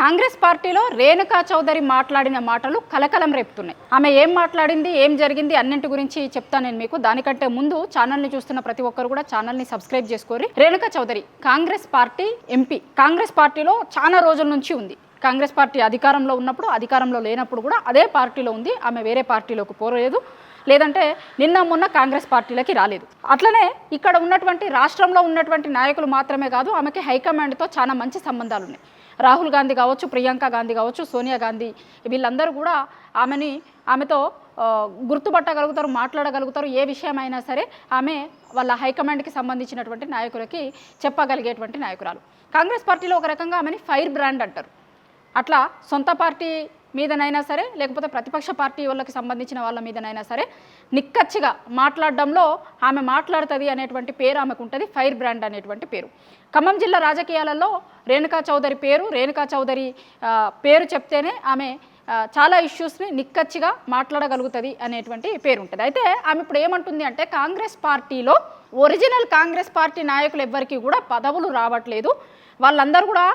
కాంగ్రెస్ పార్టీలో రేణుకా చౌదరి మాట్లాడిన మాటలు కలకలం రేపుతున్నాయి. ఆమె ఏం మాట్లాడింది, ఏం జరిగింది అన్నింటి గురించి చెప్తాను నేను మీకు. దానికంటే ముందు ఛానల్ని చూస్తున్న ప్రతి ఒక్కరు కూడా ఛానల్ని సబ్స్క్రైబ్ చేసుకోరి. రేణుకా చౌదరి కాంగ్రెస్ పార్టీ ఎంపీ, కాంగ్రెస్ పార్టీలో చాలా రోజుల నుంచి ఉంది. కాంగ్రెస్ పార్టీ అధికారంలో ఉన్నప్పుడు, అధికారంలో లేనప్పుడు కూడా అదే పార్టీలో ఉంది. ఆమె వేరే పార్టీలోకి పోలేదు, లేదంటే నిన్న మొన్న కాంగ్రెస్ పార్టీలకి రాలేదు. అట్లనే ఇక్కడ ఉన్నటువంటి రాష్ట్రంలో ఉన్నటువంటి నాయకులు మాత్రమే కాదు, ఆమెకి హైకమాండ్తో చాలా మంచి సంబంధాలు ఉన్నాయి. రాహుల్ గాంధీ కావచ్చు, ప్రియాంక గాంధీ కావచ్చు, సోనియా గాంధీ, వీళ్ళందరూ కూడా ఆమెతో గుర్తుపట్టగలుగుతారు, మాట్లాడగలుగుతారు. ఏ విషయమైనా సరే ఆమె వాళ్ళ హైకమాండ్కి సంబంధించినటువంటి నాయకులకి చెప్పగలిగేటువంటి నాయకురాలు. కాంగ్రెస్ పార్టీలో ఒక రకంగా ఆమెని ఫైర్ బ్రాండ్ అంటారు. అట్లా సొంత పార్టీ మీదనైనా సరే, లేకపోతే ప్రతిపక్ష పార్టీ వాళ్ళకి సంబంధించిన వాళ్ళ మీదనైనా సరే నిక్కచ్చిగా మాట్లాడడంలో ఆమె మాట్లాడుతుంది అనేటువంటి పేరు ఆమెకు ఉంటుంది, ఫైర్ బ్రాండ్ అనేటువంటి పేరు. ఖమ్మం జిల్లా రాజకీయాలలో రేణుకా చౌదరి పేరు చెప్తేనే ఆమె చాలా ఇష్యూస్ని నిక్కచ్చిగా మాట్లాడగలుగుతుంది అనేటువంటి పేరు ఉంటుంది. అయితే ఆమె ఇప్పుడు ఏమంటుంది అంటే, కాంగ్రెస్ పార్టీలో ఒరిజినల్ కాంగ్రెస్ పార్టీ నాయకులు ఎవ్వరికి కూడా పదవులు రావట్లేదు, వాళ్ళందరూ కూడా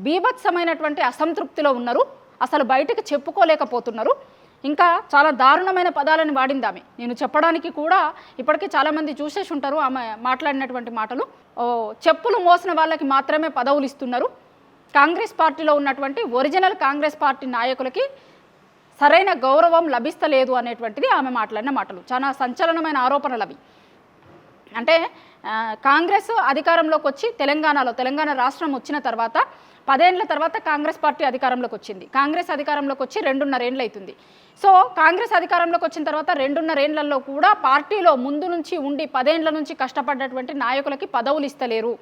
బీభత్సమైనటువంటి అసంతృప్తిలో ఉన్నారు, అసలు బయటకు చెప్పుకోలేకపోతున్నారు. ఇంకా చాలా దారుణమైన పదాలను వాడింది ఆమె. నేను చెప్పడానికి కూడా ఇప్పటికీ చాలామంది చూసేసి ఉంటారు ఆమె మాట్లాడినటువంటి మాటలు. చెప్పులు మోసిన వాళ్ళకి మాత్రమే పదవులు ఇస్తున్నారు, కాంగ్రెస్ పార్టీలో ఉన్నటువంటి ఒరిజినల్ కాంగ్రెస్ పార్టీ నాయకులకి సరైన గౌరవం లభిస్తలేదు అనేటువంటిది ఆమె మాట్లాడిన మాటలు. చాలా సంచలనమైన ఆరోపణలు అవి. అంటే కాంగ్రెస్ అధికారంలోకి వచ్చి తెలంగాణ రాష్ట్రం వచ్చిన తర్వాత 10 ఏళ్ల తర్వాత కాంగ్రెస్ పార్టీ అధికారంలోకి వచ్చింది. కాంగ్రెస్ అధికారంలోకి వచ్చి 2.5 ఏళ్ళు అవుతుంది. సో కాంగ్రెస్ అధికారంలోకి వచ్చిన తర్వాత 2.5 ఏళ్లలో కూడా పార్టీలో ముందు నుంచి ఉండి 10 ఏళ్ల నుంచి కష్టపడ్డటువంటి నాయకులకి పదవులు ఇస్తలేరు.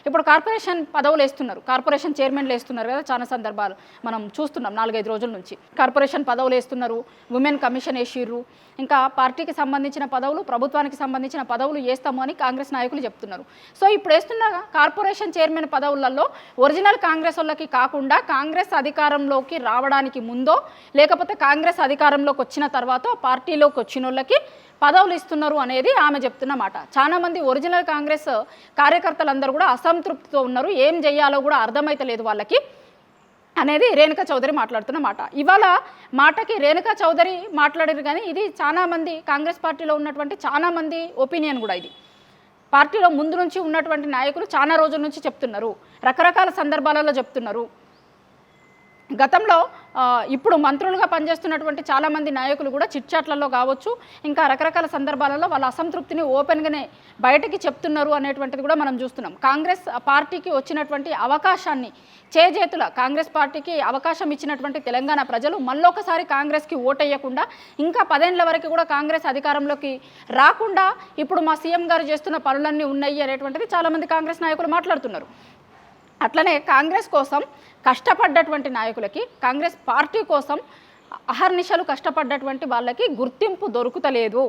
ఇప్పుడు కార్పొరేషన్ పదవులు వేస్తున్నారు, కార్పొరేషన్ చైర్మన్లు వేస్తున్నారు కదా, చాలా సందర్భాలు మనం చూస్తున్నాం 4-5 రోజుల నుంచి. కార్పొరేషన్ పదవులు వేస్తున్నారు, ఉమెన్ కమిషన్ వేసిర్రు, ఇంకా పార్టీకి సంబంధించిన పదవులు, ప్రభుత్వానికి సంబంధించిన పదవులు వేస్తాము అని కాంగ్రెస్ నాయకులు చెప్తున్నారు. సో ఇప్పుడు వేస్తున్న కార్పొరేషన్ చైర్మన్ పదవులలో ఒరిజినల్ కాంగ్రెస్ వాళ్ళకి కాకుండా కాంగ్రెస్ అధికారంలోకి రావడానికి ముందో, లేకపోతే కాంగ్రెస్ అధికారంలోకి వచ్చిన తర్వాత పార్టీలోకి వచ్చిన వాళ్ళకి పదవులు ఇస్తున్నారు అనేది ఆమె చెప్తున్న మాట. చాలామంది ఒరిజినల్ కాంగ్రెస్ కార్యకర్తలందరూ కూడా అసంతృప్తితో ఉన్నారు, ఏం చేయాలో కూడా అర్థమైతలేదు వాళ్ళకి అనేది రేణుకా చౌదరి మాట్లాడుతున్న మాట. ఇవాళ మాటకి రేణుకా చౌదరి మాట్లాడారు, కానీ ఇది చాలామంది కాంగ్రెస్ పార్టీలో ఉన్నటువంటి చాలామంది ఒపీనియన్ కూడా. ఇది పార్టీలో ముందు నుంచి ఉన్నటువంటి నాయకులు చాలా రోజుల నుంచి చెప్తున్నారు, రకరకాల సందర్భాలలో చెప్తున్నారు. గతంలో ఇప్పుడు మంత్రులుగా పనిచేస్తున్నటువంటి చాలామంది నాయకులు కూడా చిట్చాట్లలో కావచ్చు, ఇంకా రకరకాల సందర్భాలలో వాళ్ళ అసంతృప్తిని ఓపెన్గానే బయటకి చెప్తున్నారు అనేటువంటిది కూడా మనం చూస్తున్నాం. కాంగ్రెస్ పార్టీకి వచ్చినటువంటి అవకాశాన్ని చేజేతుల కాంగ్రెస్ పార్టీకి అవకాశం ఇచ్చినటువంటి తెలంగాణ ప్రజలు మళ్ళొకసారి కాంగ్రెస్కి ఓటేయకుండా, ఇంకా 10 ఏళ్ల వరకు కూడా కాంగ్రెస్ అధికారంలోకి రాకుండా ఇప్పుడు మా సీఎం గారు చేస్తున్న పనులన్నీ ఉన్నాయి అనేటువంటిది చాలామంది కాంగ్రెస్ నాయకులు మాట్లాడుతున్నారు. అట్లనే కాంగ్రెస్ కోసం కష్టపడ్డటువంటి నాయకులకి, కాంగ్రెస్ పార్టీ కోసం అహర్నిశలు కష్టపడ్డటువంటి వాళ్ళకి గుర్తింపు దొరుకుతలేదు.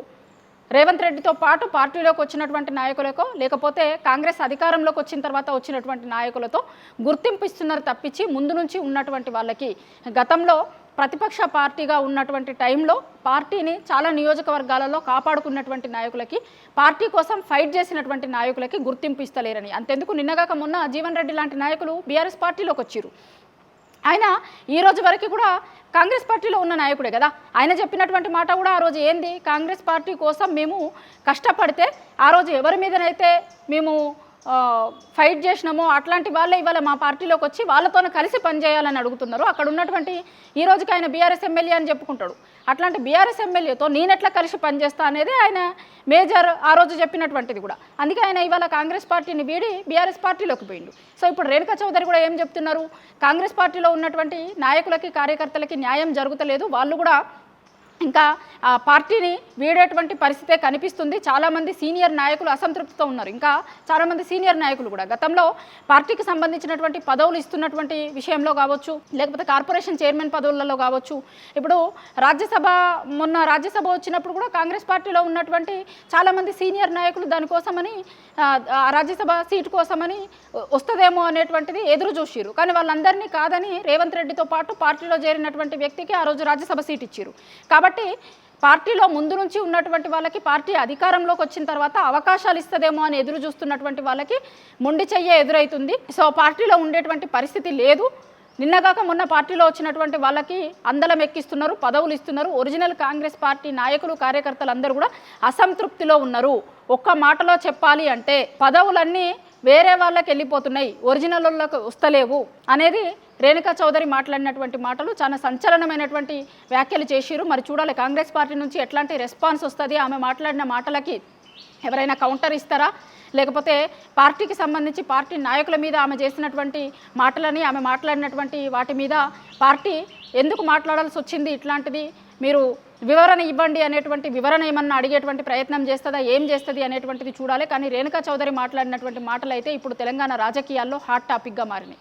రేవంత్ రెడ్డితో పాటు పార్టీలోకి వచ్చినటువంటి నాయకులకో, లేకపోతే కాంగ్రెస్ అధికారంలోకి వచ్చిన తర్వాత వచ్చినటువంటి నాయకులతో గుర్తింపు ఇస్తున్నారు తప్పించి, ముందు నుంచి ఉన్నటువంటి వాళ్ళకి, గతంలో ప్రతిపక్ష పార్టీగా ఉన్నటువంటి టైంలో పార్టీని చాలా నియోజకవర్గాలలో కాపాడుకున్నటువంటి నాయకులకి, పార్టీ కోసం ఫైట్ చేసినటువంటి నాయకులకి గుర్తింపు ఇస్తలేరని. అంతెందుకు, నిన్నగాక మొన్న జీవన్ రెడ్డి లాంటి నాయకులు బీఆర్ఎస్ పార్టీలోకి వచ్చారు. ఆయన ఈ రోజు వరకు కూడా కాంగ్రెస్ పార్టీలో ఉన్న నాయకుడే కదా. ఆయన చెప్పినటువంటి మాట కూడా ఆ రోజు ఏంది, కాంగ్రెస్ పార్టీ కోసం మేము కష్టపడితే ఆ రోజు ఎవరి మీదనైతే మేము ఫైట్ చేసినామో అట్లాంటి వాళ్ళే ఇవాళ మా పార్టీలోకి వచ్చి వాళ్ళతోనే కలిసి పనిచేయాలని అడుగుతున్నారు. అక్కడ ఉన్నటువంటి ఈ రోజుకి ఆయన బీఆర్ఎస్ ఎమ్మెల్యే అని చెప్పుకుంటాడు. అట్లాంటి బీఆర్ఎస్ ఎమ్మెల్యేతో నేనెట్లా కలిసి పనిచేస్తా అనేది ఆయన మేజర్ ఆ రోజు చెప్పినటువంటిది కూడా. అందుకే ఆయన ఇవాళ కాంగ్రెస్ పార్టీని వీడి బీఆర్ఎస్ పార్టీలోకి పోయిండు. సో ఇప్పుడు రేణుకా చౌదరి కూడా ఏం చెప్తున్నారు, కాంగ్రెస్ పార్టీలో ఉన్నటువంటి నాయకులకి, కార్యకర్తలకి న్యాయం జరుగుతలేదు, వాళ్ళు కూడా ఇంకా ఆ పార్టీని వీడేటువంటి పరిస్థితే కనిపిస్తుంది. చాలామంది సీనియర్ నాయకులు అసంతృప్తితో ఉన్నారు. ఇంకా చాలామంది సీనియర్ నాయకులు కూడా గతంలో పార్టీకి సంబంధించినటువంటి పదవులు ఇస్తున్నటువంటి విషయంలో కావచ్చు, లేకపోతే కార్పొరేషన్ చైర్మన్ పదవులలో కావచ్చు, ఇప్పుడు మొన్న రాజ్యసభ వచ్చినప్పుడు కూడా కాంగ్రెస్ పార్టీలో ఉన్నటువంటి చాలామంది సీనియర్ నాయకులు దానికోసమని, రాజ్యసభ సీటు కోసమని వస్తుందేమో అనేటువంటిది ఎదురు చూసిరు. కానీ వాళ్ళందరినీ కాదని రేవంత్ రెడ్డితో పాటు పార్టీలో చేరినటువంటి వ్యక్తికి ఆ రోజు రాజ్యసభ సీట్ ఇచ్చారు. కాబట్టి పార్టీలో ముందు నుంచి ఉన్నటువంటి వాళ్ళకి పార్టీ అధికారంలోకి వచ్చిన తర్వాత అవకాశాలు ఇస్తదేమో అని ఎదురు చూస్తున్నటువంటి వాళ్ళకి మొండి చెయ్యే ఎదురైతుంది. సో పార్టీలో ఉండేటువంటి పరిస్థితి లేదు. నిన్నగాక మొన్న పార్టీలో వచ్చినటువంటి వాళ్ళకి అందలం ఎక్కిస్తున్నారు, పదవులు ఇస్తున్నారు. ఒరిజినల్ కాంగ్రెస్ పార్టీ నాయకులు కార్యకర్తలు అందరూ కూడా అసంతృప్తిలో ఉన్నారు. ఒక్క మాటలో చెప్పాలి అంటే పదవులన్నీ వేరే వాళ్ళకి వెళ్ళిపోతున్నాయి, ఒరిజినల్ వాళ్ళకి వస్తలేవు అనేది రేణుకా చౌదరి మాట్లాడినటువంటి మాటలు. చాలా సంచలనమైనటువంటి వ్యాఖ్యలు చేసిరు. మరి చూడాలి కాంగ్రెస్ పార్టీ నుంచి ఎట్లాంటి రెస్పాన్స్ వస్తుంది. ఆమె మాట్లాడిన మాటలకి ఎవరైనా కౌంటర్ ఇస్తారా, లేకపోతే పార్టీకి సంబంధించి పార్టీ నాయకుల మీద ఆమె చేసినటువంటి మాటలని, ఆమె మాట్లాడినటువంటి వాటి మీద పార్టీ ఎందుకు మాట్లాడాల్సి వచ్చింది, ఇట్లాంటిది మీరు వివరణ ఇవ్వండి అనేటువంటి వివరణ ఏమన్నా అడిగేటువంటి ప్రయత్నం చేస్తుందా, ఏం చేస్తుంది అనేటువంటిది చూడాలి. కానీ రేణుకా చౌదరి మాట్లాడినటువంటి మాటలు అయితే ఇప్పుడు తెలంగాణ రాజకీయాల్లో హాట్ టాపిక్గా మారినాయి.